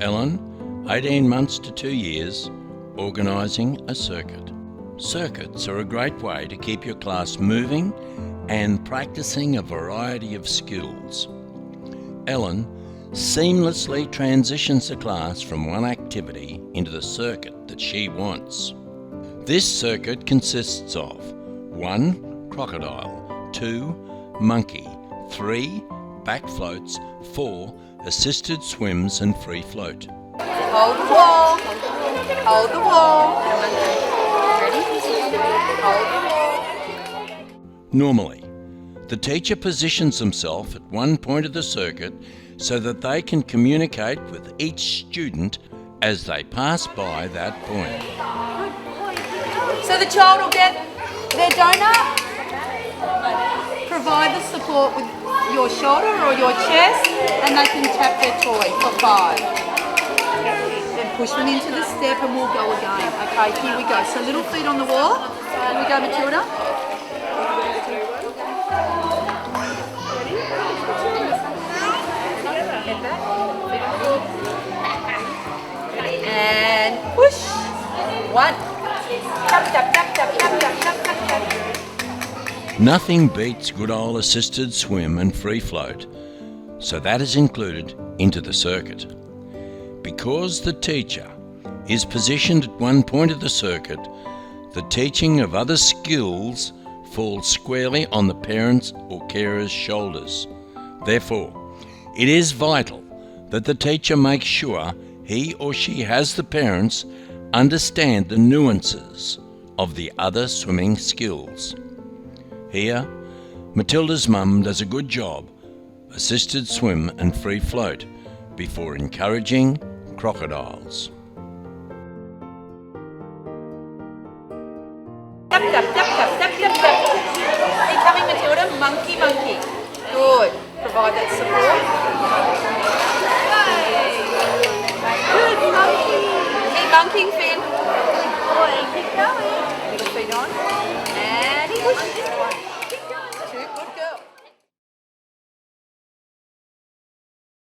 Ellen, 18 months to 2 years, organising a circuit. Circuits are a great way to keep your class moving and practicing a variety of skills. Ellen seamlessly transitions the class from one activity into the circuit that she wants. This circuit consists of 1. Crocodile, 2. Monkey, 3. Back floats, 4. Assisted swims and free float. Hold the wall. Hold the wall. Ready? Hold the wall. Normally, the teacher positions themselves at one point of the circuit so that they can communicate with each student as they pass by that point. So the child will get their donut. Provide the support with your shoulder or your chest, and they can tap their toy for 5. Then push them into the step and we'll go again. Okay, here we go. So little feet on the wall. Here we go, Matilda. And push. 1. Tap, tap, tap, tap, tap, tap, tap, tap, tap. Nothing beats good old assisted swim and free float, so that is included into the circuit. Because the teacher is positioned at one point of the circuit, the teaching of other skills falls squarely on the parents' or carers' shoulders. Therefore, it is vital that the teacher makes sure he or she has the parents understand the nuances of the other swimming skills. Here, Matilda's mum does a good job, assisted swim and free float, before encouraging crocodiles. Tap, tap, tap, tap, tap, tap, tap. Keep coming, Matilda. Monkey, monkey. Good. Provide that support. Good monkey. Keep monkeying.